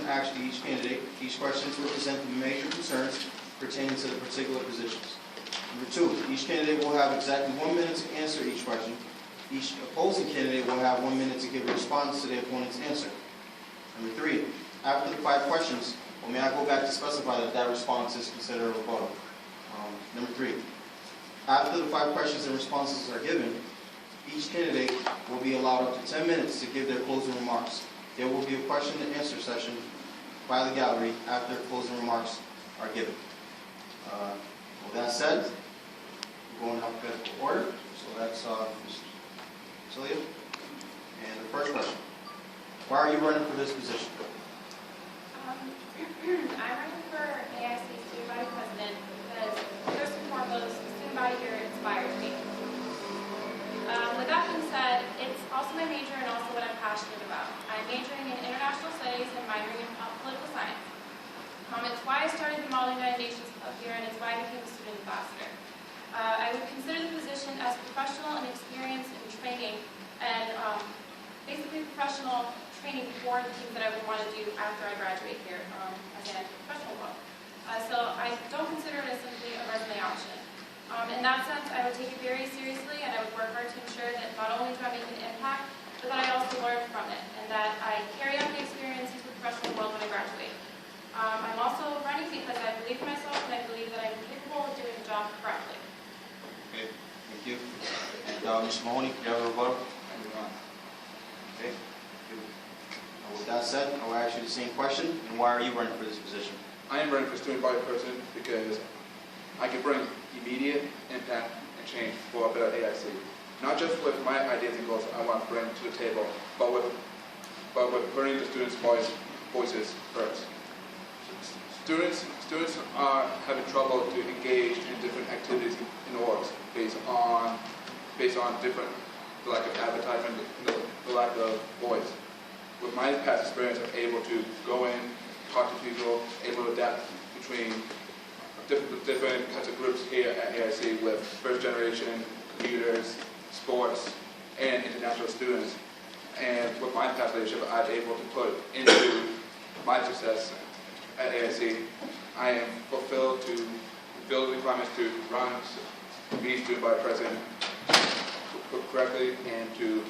asked to each candidate. Each question will present the major concerns pertaining to the particular positions. Number 2, each candidate will have exactly 1 minute to answer each question. Each opposing candidate will have 1 minute to give a response to their opponent's answer. Number 3, after the 5 questions, well, may I go back to specify that that response is considered a rebuttal. Number 3, after the 5 questions and responses are given, each candidate will be allowed up to 10 minutes to give their closing remarks. There will be a question and answer session by the gallery after closing remarks are given. With that said, we're going alphabetical order. So that's Ms. Celia. And the first question: why are you running for this position? I'm running for AIC Student Body President because, first and foremost, the student body here inspires me. With that being said, it's also my major and also what I'm passionate about. I'm majoring in international studies and minoring in political science. It's why I started the Modeling United Nations Club here, and it's why I became a student ambassador. I would consider the position as professional and experience in training, and basically professional training for the things that I would want to do after I graduate here as an professional world. So I don't consider it as simply a resume option. In that sense, I would take it very seriously, and I would work hard to ensure that not only do I make an impact, but that I also learn from it, and that I carry on the experience into the professional world when I graduate. I'm also running because I believe in myself, and I believe that I'm capable of doing the job correctly. Okay, thank you. And Mr. Mahoney, do you have a rebuttal? Okay. With that said, I will ask you the same question. And why are you running for this position? I am running for student body president because I can bring immediate impact and change for a better AIC. Not just with my ideas and goals I want to bring to the table, but with bringing the students' voices first. Students are having trouble to engage in different activities in orgs based on different, the lack of advertisement, the lack of voice. With my past experience, I'm able to go in, talk to people, able to adapt between different kinds of groups here at AIC with first generation, commuters, sports, and international students. And with my past leadership, I'm able to put into my success at AIC. I am fulfilled to fulfill the requirements to run, be student body president correctly, and to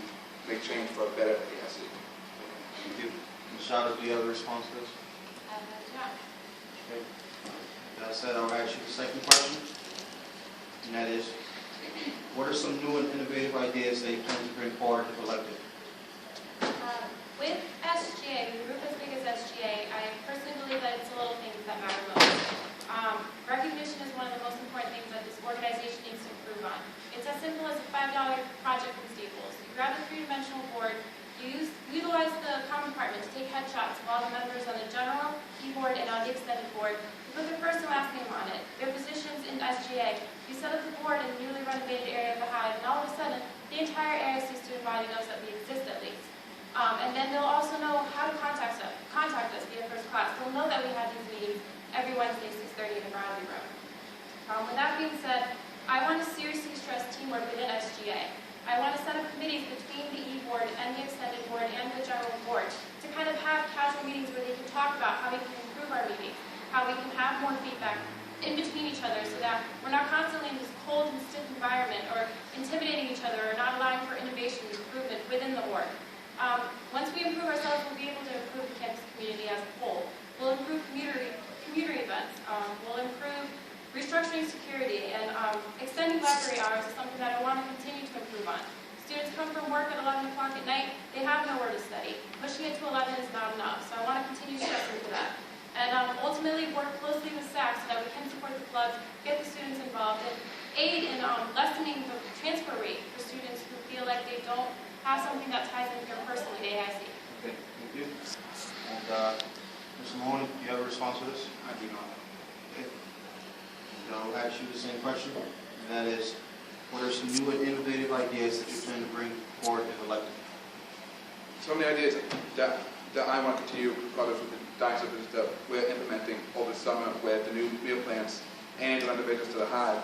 make change for a better AIC. Thank you. Ms. Shada, do you have a response to this? Yeah. Okay. That said, I'll ask you the second question, and that is, what are some new and innovative ideas that you plan to bring forward if elected? With SGA, the group as big as SGA, I personally believe that it's the little things that matter most. Recognition is one of the most important things that this organization needs to improve on. It's as simple as a $5 project from Staples. You grab a three-dimensional board, you utilize the common compartment to take headshots of all the members on the general, keyboard, and on the extended board. You put their first and last name on it, their positions in SGA. You set up the board in the newly renovated area of the Hive, and all of a sudden, the entire AIC student body knows that we exist at least. And then they'll also know how to contact us via first class. They'll know that we have these meetings every Wednesday, 6:30 in the Bradley room. With that being said, I want to seriously stress teamwork within SGA. I want to set up committees between the e-board and the extended board and the general board to kind of have casual meetings where they can talk about how we can improve our meetings, how we can have more feedback in between each other so that we're not constantly in this cold and stiff environment or intimidating each other or not allowing for innovation and improvement within the org. Once we improve ourselves, we'll be able to improve the campus community as a whole. We'll improve community events. We'll improve restructuring security, and extending library hours is something that I want to continue to improve on. Students come from work at 11 o'clock at night. They have nowhere to study. Pushing it to 11 is not enough, so I want to continue stressing for that. And ultimately work closely with SAC so that we can support the clubs, get the students involved, and aid in lessening the transfer rate for students who feel like they don't have something that ties in here personally to AIC. Okay, thank you. And Mr. Mahoney, do you have a response to this? I do not. Okay. And I'll ask you the same question, and that is, what are some new and innovative ideas that you plan to bring forward if elected? So many ideas that I want to continue progress with the diocese that we're implementing over the summer with the new meal plans and the renovations to the Hive.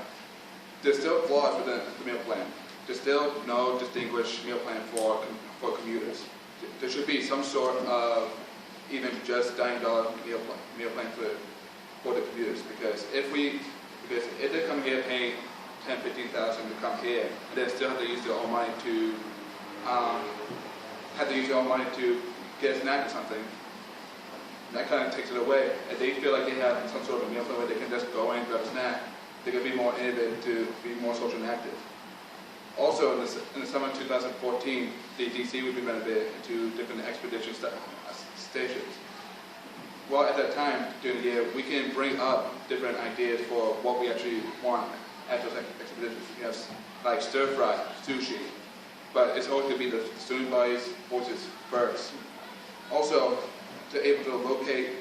There's still flaws within the meal plan. There's still no distinguished meal plan for commuters. There should be some sort of even just $9 meal plan for the commuters. Because if they come here paying $10,000, $15,000 to come here, and then still have to use their own money to get a snack or something, that kind of takes it away. If they feel like they have some sort of meal plan where they can just go in and grab a snack, they can be more innovative to be more social and active. Also, in the summer of 2014, the DC would be renovated into different expedition stations. Well, at that time, during the year, we can bring up different ideas for what we actually want at those expeditions. We have like stir-fry, sushi, but it's always going to be the student bodies, voices first. Also, to able to locate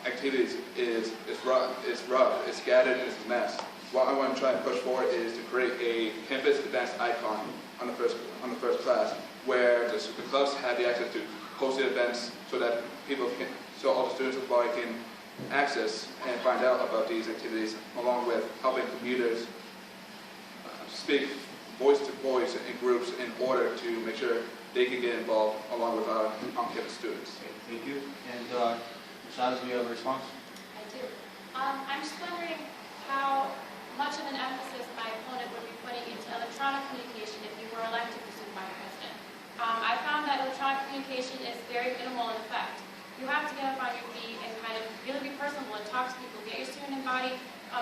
activities is rough, it's scattered, and it's a mess. What I want to try and push forward is to create a campus advanced icon on the first class, where the clubs have the access to hosted events so that so all the students of the body can access and find out about these activities, along with helping commuters speak voice to voice in groups in order to make sure they can get involved along with our on-campus students. Okay, thank you. And Rashada, do you have a response? I do. I'm just wondering how much of an emphasis my opponent would be putting into electronic communication if you were elected to supervise president. I found that electronic communication is very minimal in effect. You have to get up on your feet and kind of really be personable and talk to people, get your student body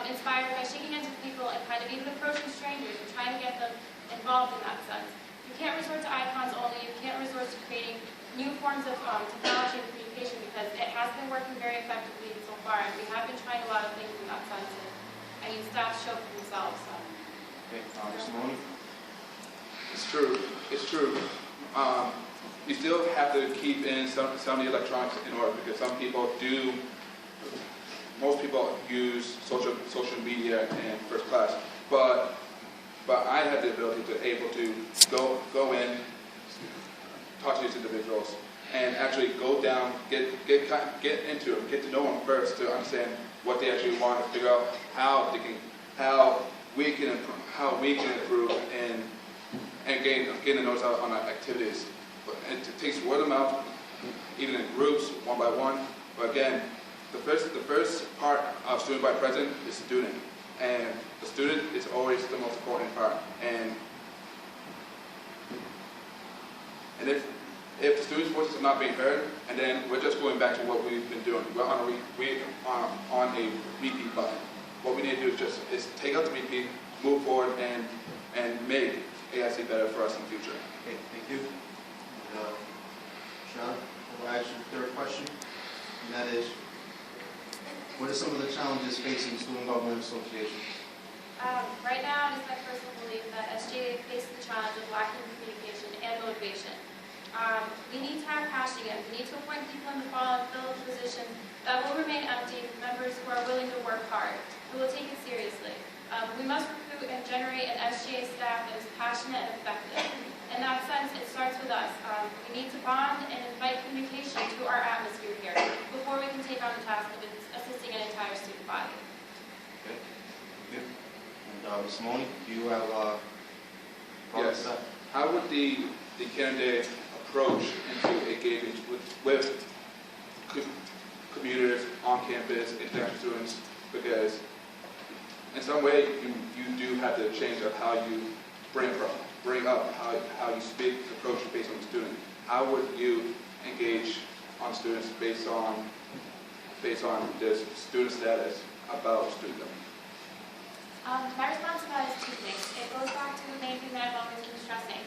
inspired by shaking hands with people and kind of even approaching strangers and trying to get them involved in that sense. You can't resort to icons only. You can't resort to creating new forms of technology and communication because it has been working very effectively so far, and we have been trying a lot of things in that sense. And I mean, staff show for themselves. So. Okay, Mr. Mooney? It's true. It's true. You still have to keep in some of the electronics in order because most people use social media in first class, but I have the ability to able to go in, talk to these individuals, and actually go down, get into them, get to know them first to understand what they actually want, to figure out how we can improve and gain the notes out on our activities. But it takes word of mouth, even in groups, one by one. But again, the first part of student body president is student, and the student is always the most important part. And if the students' voices are not being heard, and then we're just going back to what we've been doing. We're on a repeat button. What we need to do is take out the repeat, move forward, and make AIC better for us in the future. Okay, thank you. Sean, I'll ask you the third question, and that is, what are some of the challenges facing Student Government Association? Right now, it is my personal belief that SGA faces the challenge of lacking communication and motivation. We need to have passion again. We need to appoint people in the fall and fill positions that will remain empty, members who are willing to work hard, who will take it seriously. We must recruit and generate an SGA staff that is passionate and effective. In that sense, it starts with us. We need to bond and invite communication to our atmosphere here before we can take on the task of assisting an entire student body. Okay, thank you. And Ms. Mooney, do you have Yes. How would the candidate approach into engaging with commuters on campus, international students? Because in some way, you do have to change up how you bring up how you speak, approach based on the student. How would you engage on students based on their student status about student government? My response to that is two things. It goes back to the main thing that I've always been stressing.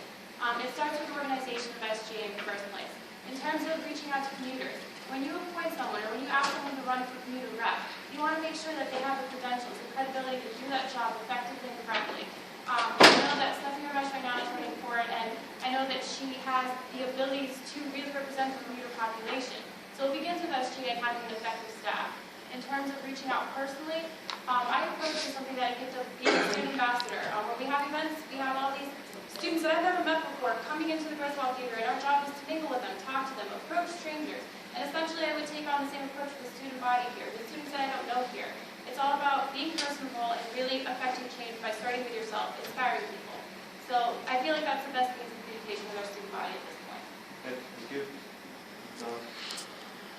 It starts with the organization of SGA in the first place. In terms of reaching out to commuters, when you appoint someone or when you ask someone to run for commuter rep, you want to make sure that they have the credentials and credibility to do that job effectively and correctly. I know that Stephanie Rush right now is running for it, and I know that she has the abilities to really represent the commuter population. So it begins with SGA having an effective staff. In terms of reaching out personally, I approach it something that I picked up being a student ambassador. When we have events, we have all these students that I've never met before coming into the Griswold Theater, and our job is to mingle with them, talk to them, approach strangers. And essentially, I would take on the same approach with the student body here, the students that I don't know here. It's all about being personable and really affecting change by starting with yourself, inspiring people. So I feel like that's the best means of communication with our student body at this point. Okay, thank you.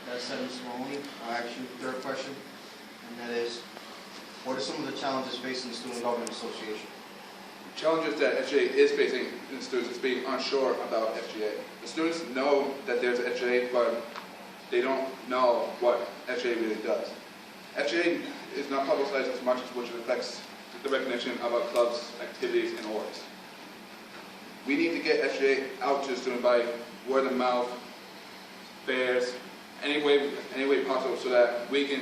That said, Mr. Mahoney, I'll ask you the third question, and that is, what are some of the challenges facing the Student Government Association? Challenges that SGA is facing in the students is being unsure about SGA. The students know that there's SGA, but they don't know what SGA really does. SGA is not publicized as much as which affects the recognition of our club's activities and orgs. We need to get SGA out to the student by word of mouth, fairs, any way possible, so that we can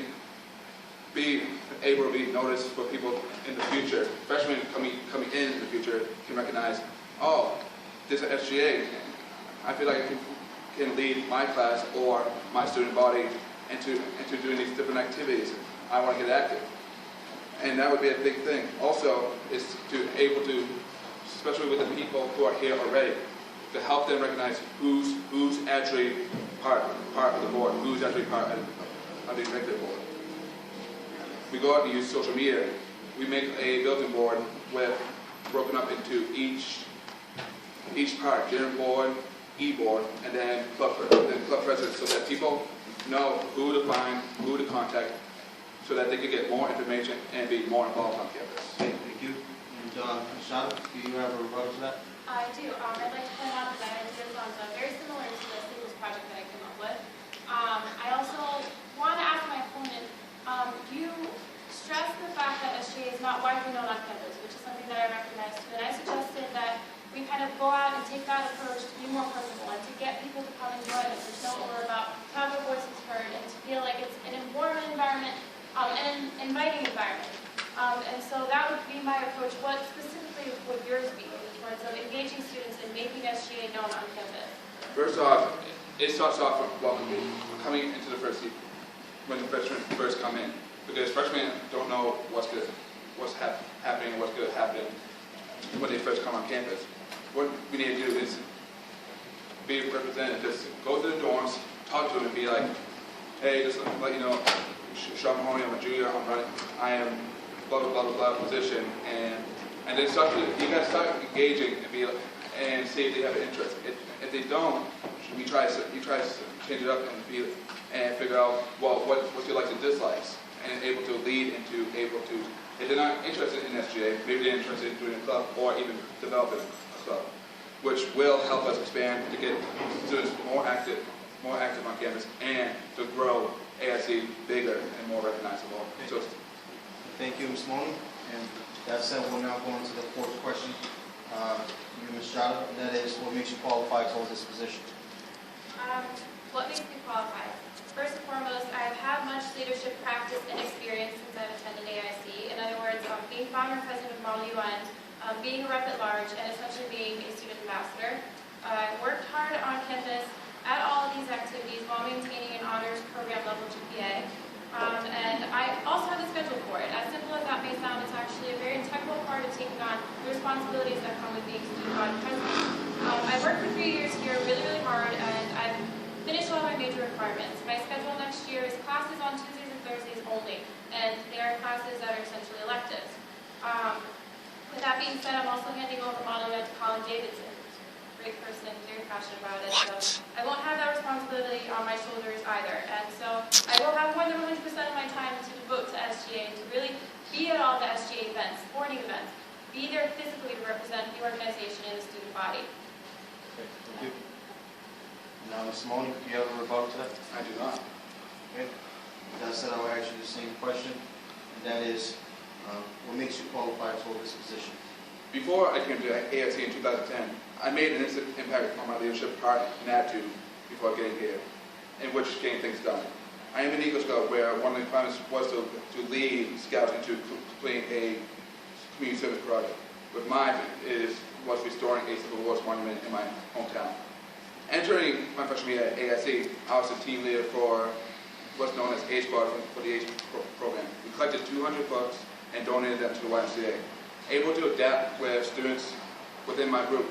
be able to be noticed for people in the future. Freshmen coming in the future can recognize, oh, this is SGA. I feel like I can lead my class or my student body into doing these different activities. I want to get active. And that would be a big thing. Also, is to able to, especially with the people who are here already, to help them recognize who's actually part of the board, who's actually part of the executive board. We go out and use social media. We make a bulletin board broken up into each part, general board, e-board, and then club president, so that people know who to find, who to contact, so that they can get more information and be more involved on campus. Okay, thank you. And Ms. Shada, do you have a rebuttal to that? I do. I'd like to point out that ideas on very similar to the singles project that I came up with. I also want to ask my opponent, you stress the fact that SGA is not widely known on campus, which is something that I recognize too. And I suggested that we kind of go out and take that approach to be more personal and to get people to come and join us, to know what we're about, to have their voices heard, and to feel like it's an informative environment and an inviting environment. And so that would be my approach. What specifically would yours be in terms of engaging students and making SGA known on campus? First off, it starts off with welcoming, coming into the first seat when the freshmen first come in, because freshmen don't know what's happening and what's good happening when they first come on campus. What we need to do is be represented. Just go to the dorms, talk to them, and be like, hey, just let you know, Sean Mahoney, I'm a junior, I am blah blah blah blah blah position, and then you guys start engaging and see if they have an interest. If they don't, you try to change it up and figure out what you likes and dislikes, and able to lead into if they're not interested in SGA, maybe they're interested in doing a club or even developing a club, which will help us expand to get students more active on campus and to grow ASC bigger and more recognizable. So, Thank you, Ms. Mahoney. And that said, we'll now go on to the fourth question. You, Ms. Shada, and that is, what makes you qualified to hold this position? What makes me qualified? First and foremost, I've had much leadership practice and experience since I've attended AIC. In other words, being founder and president of Model UN, being a rep at large, and essentially being a student ambassador. I worked hard on campus at all of these activities while maintaining an honors program level GPA. And I also have the schedule for it. As simple as that may sound, it's actually a very integral part of taking on the responsibilities that come with being student body president. I worked for 3 years here really, really hard, and I've finished all my major requirements. My schedule next year is classes on Tuesdays and Thursdays only, and they are classes that are essentially electives. With that being said, I'm also handing over Model UN to Colin Davidson. Great person, very passionate about it. So I won't have that responsibility on my shoulders either. And so I will have more than 100% of my time to devote to SGA, to really be at all the SGA events, sporting events, be there physically to represent the organization and the student body. Okay, thank you. Now, Ms. Mahoney, do you have a rebuttal to that? I do not. Okay. With that said, I will ask you the same question, and that is, what makes you qualified to hold this position? Before I came to AIC in 2010, I made an instant impact on my leadership part and attitude before getting here, in which getting things done. I am an Eagle Scout, where one of the requirements was to lead Scouts into completing a community service project. With mine, was restoring a Civil War monument in my hometown. Entering my freshman year at AIC, I was the team leader for what's known as A Squad for the ACE program. We collected 200 books and donated them to the YMCA. Able to adapt with students within my group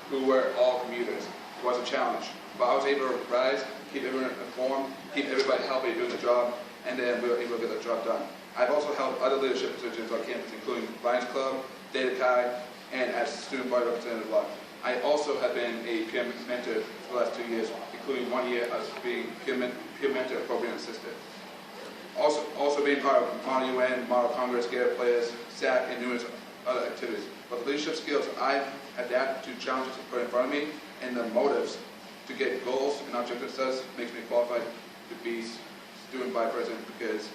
who were all commuters. It was a challenge, but I was able to rise, keep everyone informed, keep everybody healthy doing the job, and then we were able to get the job done. I've also held other leadership positions on campus, including Lions Club, Theta Chi, and as student body representative. I also have been a PM mentor for the last 2 years, including 1 year as being peer mentor program assistant. Also being part of Model UN, Model Congress, Garrett Players, SAC, and numerous other activities. But the leadership skills I've adapted to challenges put in front of me and the motives to get goals and objectives does makes me qualified to be student vice president because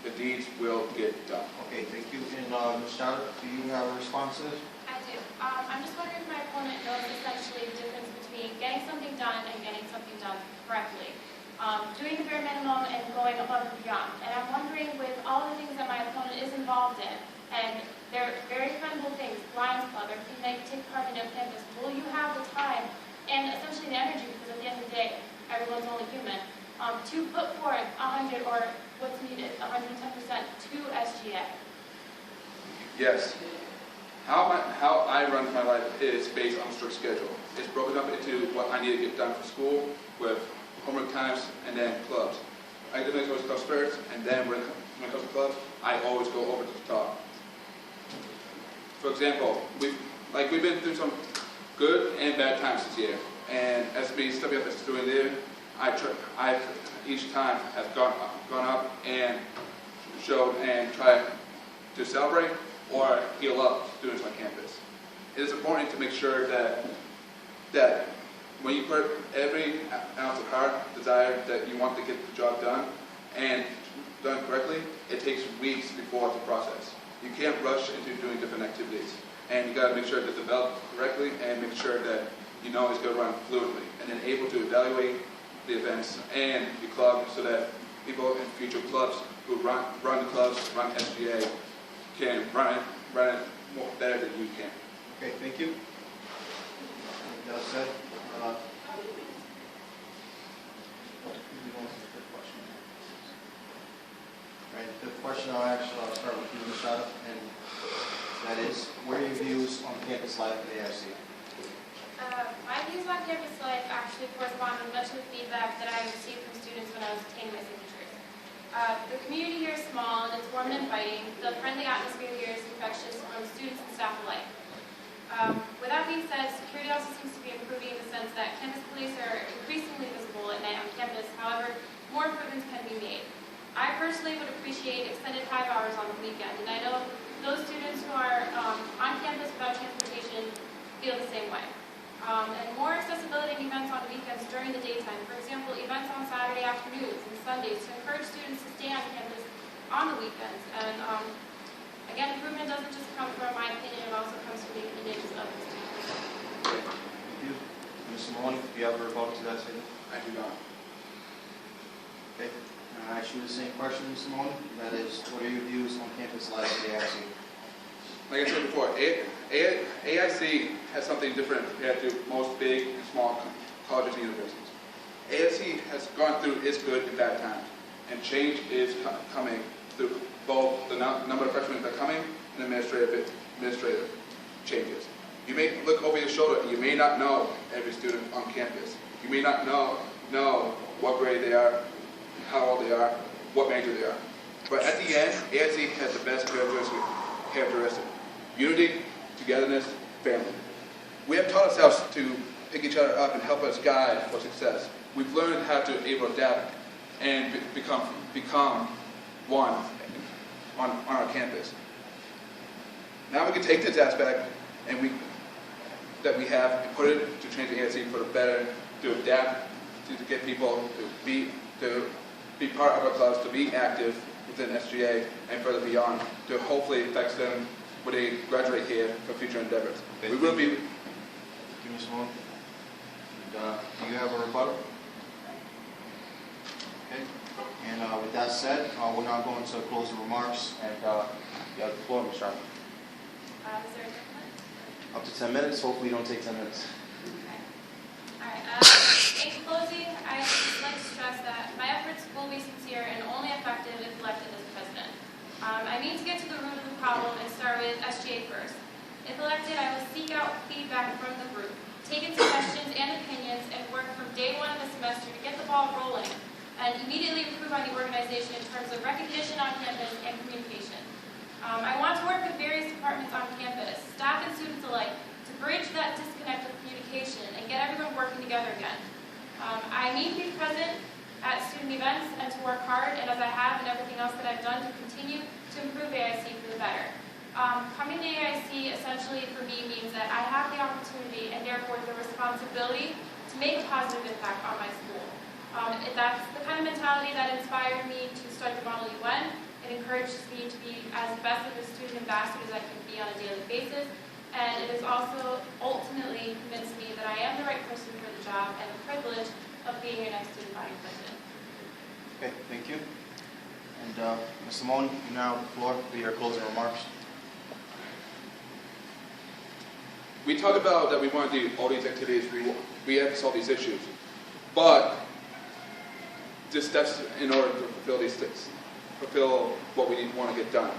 the deeds will get done. Okay, thank you. And Ms. Chadha, do you have a response to this? I do. I'm just wondering if my opponent knows essentially the difference between getting something done and getting something done correctly. Doing the bare minimum and going above and beyond. And I'm wondering, with all the things that my opponent is involved in, and they're very commendable things, Lions Club, everything that you take part in on campus, will you have the time and essentially the energy, because at the end of the day, everyone's only human, to put forth 100 or what's needed, 110% to SGA? Yes. How I run my life is based on a strict schedule. It's broken up into what I need to get done for school with homework times and then clubs. I do those clubs first, and then when it comes to clubs, I always go over to the top. For example, we've been through some good and bad times this year, and as me stepping up as student leader, I each time have gone up and showed and tried to celebrate or heal up students on campus. It is important to make sure that when you put every ounce of heart, desire that you want to get the job done and done correctly, it takes weeks before the process. You can't rush into doing different activities, and you got to make sure to develop correctly and make sure that you know it's going to run fluently, and then able to evaluate the events and the club so that people in future clubs who run the clubs, run SGA, can run it more better than you can. Okay, thank you. That said, right, the question I'll start with you, Ms. Chadha, and that is, what are your views on campus life at AIC? My views on campus life actually correspond with much of the feedback that I received from students when I was obtaining my signatures. The community here is small and it's warm and inviting. The friendly atmosphere here is infectious from students and staff alike. With that being said, security also seems to be improving in the sense that campus police are increasingly visible at night on campus. However, more improvements can be made. I personally would appreciate extended 5 hours on the weekend, and I know those students who are on campus without transportation feel the same way. And more accessibility and events on weekends during the daytime. For example, events on Saturday afternoons and Sundays to encourage students to stay on campus on the weekends. And again, improvement doesn't just come from my opinion, it also comes from the opinions of the students. Thank you. Ms. Maloney, do you have a rebuttal to that statement? I do not. Okay. I ask you the same question, Ms. Maloney. That is, what are your views on campus life at AIC? Like I said before, AIC has something different compared to most big and small colleges and universities. AIC has gone through its good and bad times, and change is coming through both the number of freshmen that are coming and administrative changes. You may look over your shoulder and you may not know every student on campus. You may not know what grade they are, how old they are, what major they are. But at the end, AIC has the best characteristic. Unity, togetherness, family. We have taught ourselves to pick each other up and help us guide for success. We've learned how to able to adapt and become one on our campus. Now we can take this aspect and that we have and put it to change the AIC for the better, to adapt, to get people to be part of our clubs, to be active within SGA and further beyond, to hopefully affect them when they graduate here for future endeavors. We will be. Thank you, Ms. Maloney. And, do you have a rebuttal? Okay. And with that said, we're now going to closing remarks, and you have the floor, Ms. Chadha. Is there a difference? Up to 10 minutes. Hopefully you don't take 10 minutes. Okay. All right. In closing, I'd just like to stress that my efforts will be sincere and only effective if elected as president. I need to get to the root of the problem and start with SGA first. If elected, I will seek out feedback from the group, take in suggestions and opinions, and work from day one of the semester to get the ball rolling and immediately improve on the organization in terms of recognition on campus and communication. I want to work with various departments on campus, staff and students alike, to bridge that disconnect of communication and get everyone working together again. I need to be present at student events and to work hard, and as I have and everything else that I've done, to continue to improve AIC for the better. Coming to AIC essentially for me means that I have the opportunity and therefore the responsibility to make a positive impact on my school. That's the kind of mentality that inspired me to start the Model UN. It encourages me to be as best of a student ambassador as I can be on a daily basis. And it has also ultimately convinced me that I am the right person for the job and the privilege of being your next student body president. Okay, thank you. And Ms. Simone, you now have the floor for your closing remarks. We talked about that we want to do all these activities, we have to solve these issues. But just steps in order to fulfill these things, fulfill what we want to get done.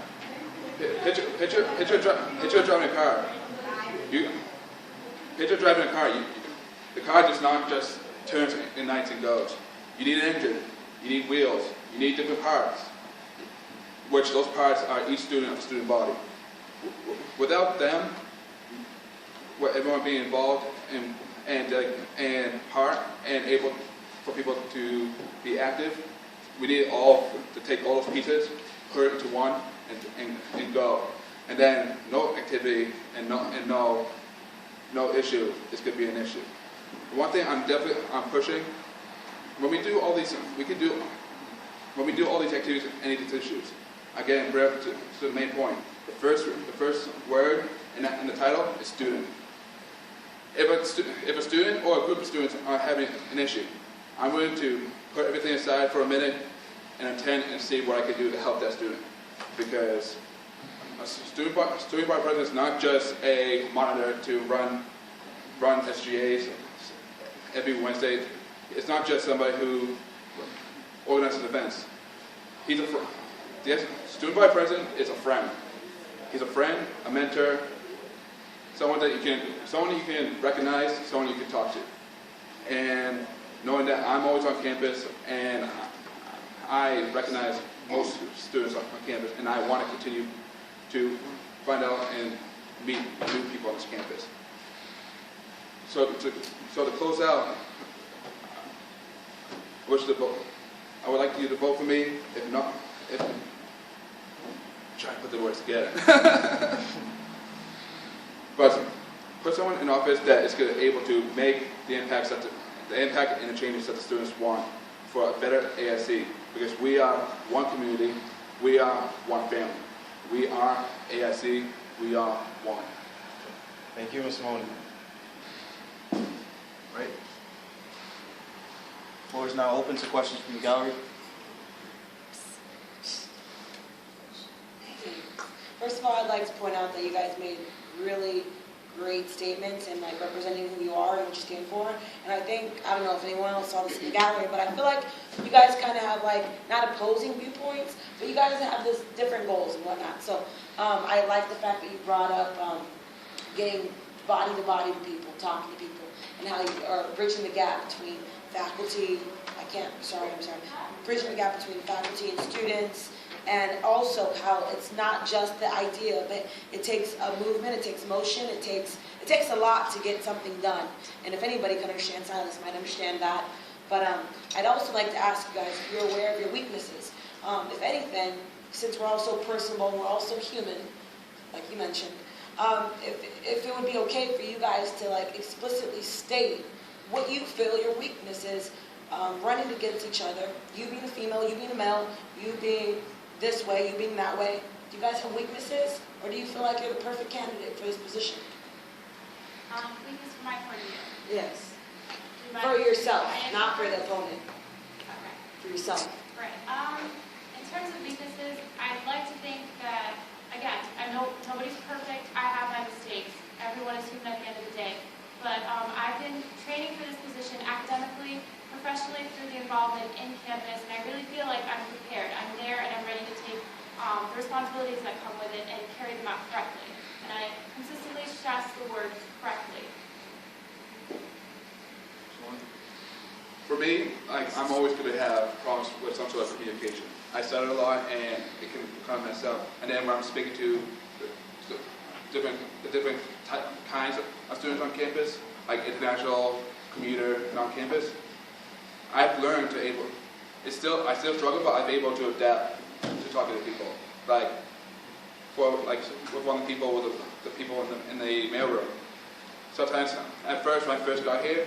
Picture driving a car. Picture driving a car. The car does not just turn in nights and goes. You need an engine. You need wheels. You need different parts, which those parts are each student of the student body. Without them, everyone being involved and part and able for people to be active, we need all to take all those pieces, put it into one, and go. And then no activity and no issue is going to be an issue. One thing I'm pushing, when we do all these activities and these issues, again, bring up to the main point. The first word in the title is student. If a student or a group of students are having an issue, I'm willing to put everything aside for a minute and attend and see what I can do to help that student. Because a student body president is not just a monitor to run SGAs every Wednesday. It's not just somebody who organizes events. He's a friend. The student body president is a friend. He's a friend, a mentor, someone you can recognize, someone you can talk to. And knowing that I'm always on campus and I recognize most students on campus, and I want to continue to find out and meet new people on this campus. So to close out, I would like you to vote for me. If not, try to put the words together. But put someone in office that is able to make the impact and the changes that the students want for a better AIC. Because we are one community, we are one family. We are AIC, we are one. Thank you, Ms. Simone. Right. Floor is now open to questions from the gallery. First of all, I'd like to point out that you guys made really great statements and like representing who you are and what you stand for. And I think, I don't know if anyone else saw this in the gallery, but I feel like you guys kind of have like, not opposing viewpoints, but you guys have this different goals and whatnot. So I like the fact that you brought up getting body to body to people, talking to people, and how you are bridging the gap between faculty, bridging the gap between faculty and students, and also how it's not just the idea, but it takes a movement, it takes motion, it takes a lot to get something done. And if anybody can understand silence, might understand that. But I'd also like to ask you guys if you're aware of your weaknesses. If anything, since we're all so personable and we're all so human, like you mentioned, if it would be okay for you guys to like explicitly state what you feel your weakness is, running against each other, you being a female, you being a male, you being this way, you being that way. Do you guys have weaknesses, or do you feel like you're the perfect candidate for this position? Weakness from my point of view. Yes. For yourself, not for the opponent. Okay. For yourself. Right. In terms of weaknesses, I'd like to think that, again, I know nobody's perfect. I have my mistakes. Everyone is human at the end of the day. But I've been training for this position academically, professionally through the involvement in campus, and I really feel like I'm prepared. I'm there and I'm ready to take the responsibilities that come with it and carry them out correctly. And I consistently stress the word correctly. For me, I'm always going to have problems with some sort of communication. I stutter a lot and it can kind of mess up. And then when I'm speaking to the different kinds of students on campus, like international, commuter, and on campus, I've learned to able. I still struggle, but I'm able to adapt to talking to people. Like, with one of the people, with the people in the mailroom. Sometimes, at first, when I first got here,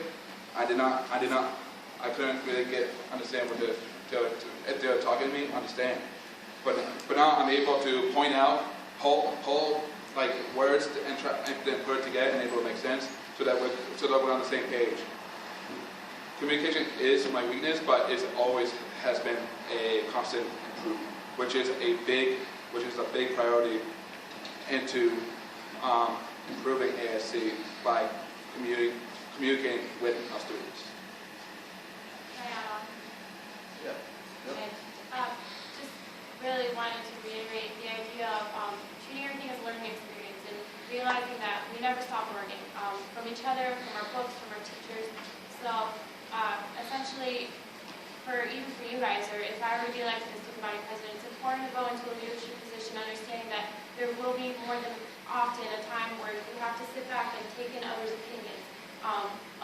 I couldn't really understand what if they were talking to me, understand. But now I'm able to point out, pull like words and then put it together and able to make sense so that we're on the same page. Communication is my weakness, but it always has been a constant improvement, which is a big priority into improving ASC by communicating with our students. Yeah. Okay. Just really wanted to reiterate the idea of treating everything as a learning experience and realizing that we never stop learning from each other, from our books, from our teachers. So essentially, even for you guys, or if I were to be elected as student body president, it's important to go into a leadership position understanding that there will be more than often a time where you have to sit back and take in others' opinions,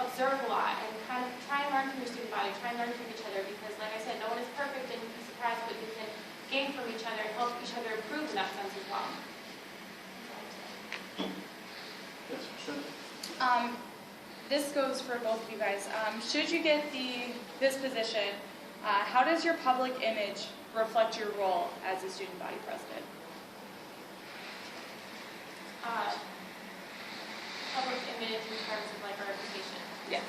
observe a lot, and kind of try and learn from your student body, try and learn from each other, because like I said, no one is perfect, and you'd be surprised what you can gain from each other and help each other improve in that sense as well. Yes, sure. This goes for both of you guys. Should you get this position, how does your public image reflect your role as a student body president? Public image in terms of like our reputation. Yeah.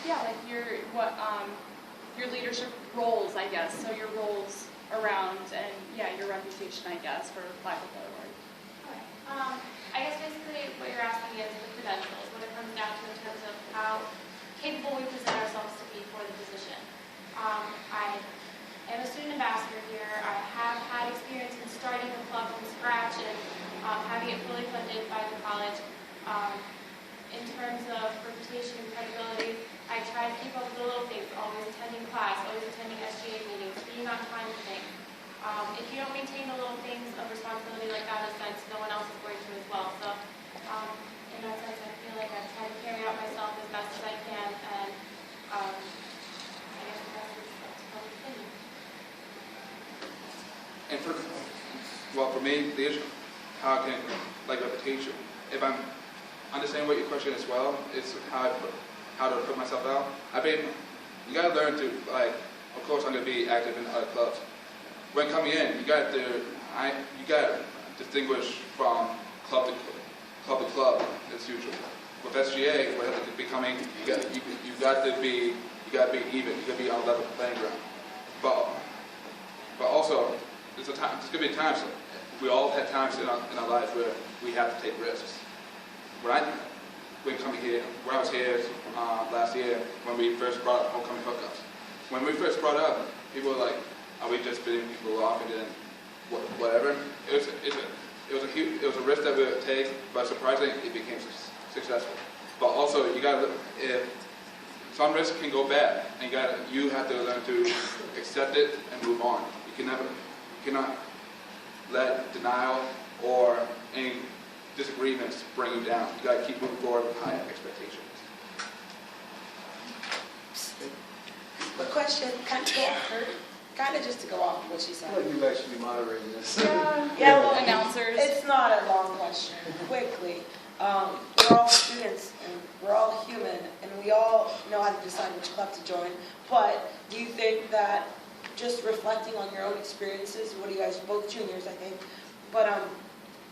Yeah, like your leadership roles, I guess. So your roles around and your reputation, I guess, for lack of a better word. Okay. I guess basically what you're asking is the credentials, what it comes down to in terms of how capable we present ourselves to be for the position. I am a student ambassador here. I have had experience in starting a club from scratch and having it fully funded by the college. In terms of reputation and credibility, I try to keep up with the little things, always attending class, always attending SGA meetings, being on time for things. If you don't maintain the little things of responsibility like that, in a sense, no one else is going to as well. So in that sense, I feel like I've tried to carry out myself as best as I can, and I guess the best is up to public opinion. And for me, the issue, how can like reputation. If I'm understanding what your question as well is how to put myself out. You gotta learn to of course I'm gonna be active in other clubs. When coming in, you gotta distinguish from club to club as usual. With SGA, where it's becoming, you got to be even. You got to be on a level playing ground. But also, there's gonna be times. We all had times in our lives where we have to take risks. When I was here last year when we first brought up homecoming hookups. When we first brought up, people were like, "Are we just bidding people off and then whatever?" It was a risk that we would take, but surprisingly, it became successful. But also, some risks can go bad, and you have to learn to accept it and move on. You cannot let denial or any disagreements bring you down. You got to keep moving forward with high expectations. Quick question, kind of just to go off of what she said. I feel like you guys should be moderating this. Yeah, well, announcers. It's not a long question. Quickly, we're all students and we're all human, and we all know how to decide which club to join. But do you think that just reflecting on your own experiences, what are you guys, both juniors, I think, but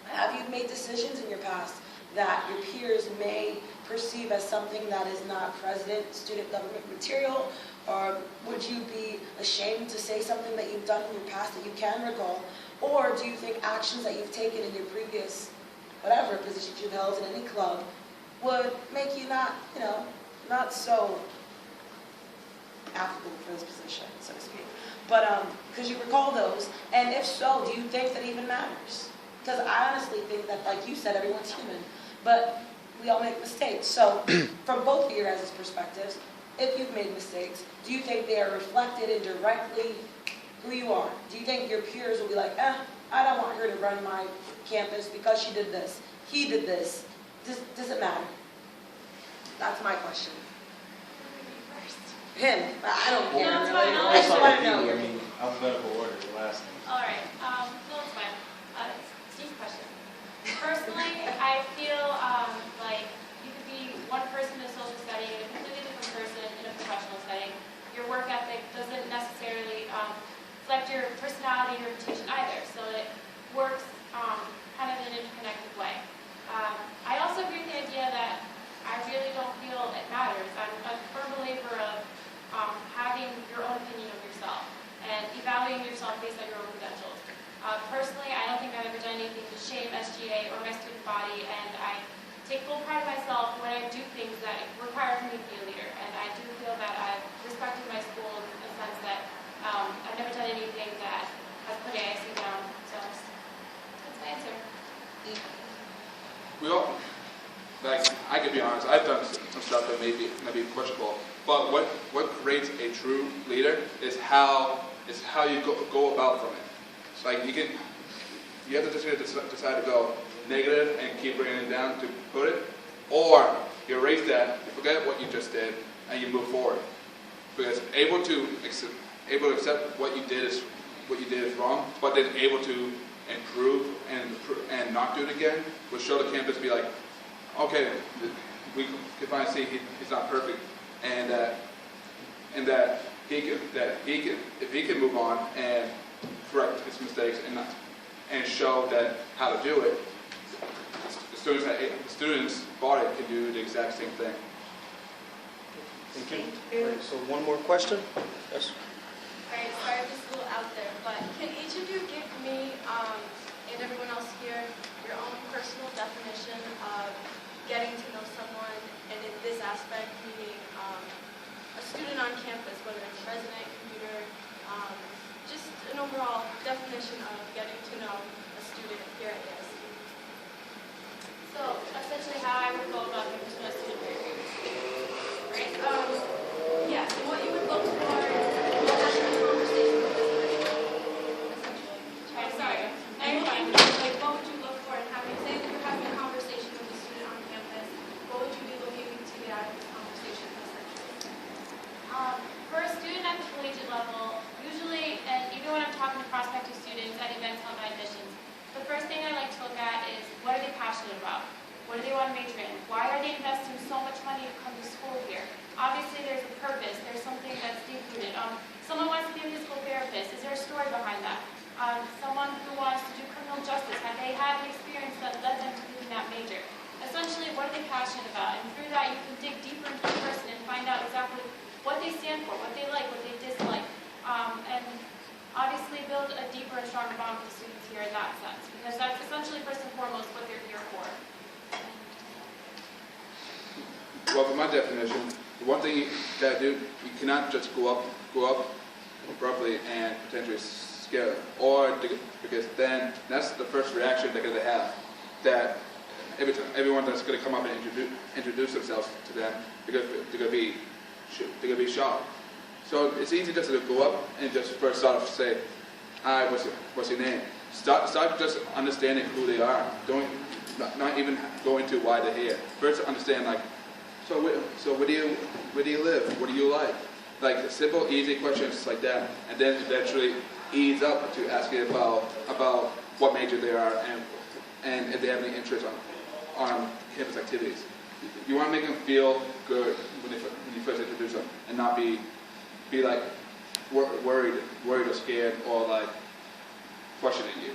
have you made decisions in your past that your peers may perceive as something that is not president, student government material? Or would you be ashamed to say something that you've done in your past that you can recall? Or do you think actions that you've taken in your previous, whatever positions you've held in any club would make you not so applicable for this position, so to speak? But because you recall those, and if so, do you think that even matters? Because I honestly think that, like you said, everyone's human, but we all make mistakes. So from both of your guys' perspectives, if you've made mistakes, do you think they are reflected in directly who you are? Do you think your peers will be like, I don't want her to run my campus because she did this, he did this? Does it matter? That's my question. Him, I don't care. No, it's fine. I'll I just want to You, know. I mean, alphabetical order, the last name. All right, no, it's fine. Steve's question. Personally, I feel like you could be one person in a social setting and a completely different person in a professional setting. Your work ethic doesn't necessarily reflect your personality or reputation either, so it works kind of in an interconnected way. I also agree with the idea that I really don't feel it matters. I'm a firm believer of having your own opinion of yourself and evaluating yourself based on your own credentials. Personally, I don't think I've ever done anything to shame SGA or my student body, and I take full pride in myself when I do things that require me to be a leader. And I do feel that I've respected my school in the sense that I've never done anything that has put AIC down. So that's my answer. We all, like, I could be honest, I've done some stuff that may be questionable, but what creates a true leader is how you go about from it. It's like you have to decide to go negative and keep bringing it down to put it, or you erase that, you forget what you just did, and you move forward. Because able to accept what you did is wrong, but then able to improve and not do it again, would show the campus be like, okay, we can finally see he's not perfect, and that if he can move on and correct his mistakes and show that how to do it, the students' body can do the exact same thing. Thank you. Right, so one more question? Yes? Alright, sorry if this is a little out there, but can each of you give me and everyone else here your own personal definition of getting to know someone, and in this aspect, meaning a student on campus, whether it's resident, commuter, just an overall definition of getting to know a student here at AIC. So essentially how I would go about getting to know a student very right? Yes, and what you would look for in having a conversation with this person, essentially. I'm sorry. Like, what would you look for in having, say that you're having a conversation with a student on campus, what would you be looking to get out of this conversation, essentially? For a student at the collegiate level, usually, and even when I'm talking to prospective students at events on my admissions, the first thing I like to look at is what are they passionate about? What do they want to major in? Why are they investing so much money to come to school here? Obviously, there's a purpose. There's something that's deep-rooted. Someone wants to be a physical therapist. Is there a story behind that? Someone who wants to do criminal justice, have they had an experience that led them to picking that major? Essentially, what are they passionate about? And through that, you can dig deeper into the person and find out exactly what they stand for, what they like, what they dislike, and obviously build a deeper and stronger bond with the students here in that sense, because that's essentially first and foremost what they're here for. Well, for my definition, the one thing you gotta do, you cannot just go up abruptly and potentially scare them, because then that's the first reaction they're gonna have. That everyone that's gonna come up and introduce themselves to them, they're gonna be shocked. So it's easy just to go up and just first start off say, "Hi, what's your name?" Start just understanding who they are. Not even go into why they're here. First understand like, so where do you live? What do you like? Like simple, easy questions like that, and then eventually ease up to asking about what major they are and if they have any interest on campus activities. You want to make them feel good when you first introduce them, and not be like worried or scared or like questioning you.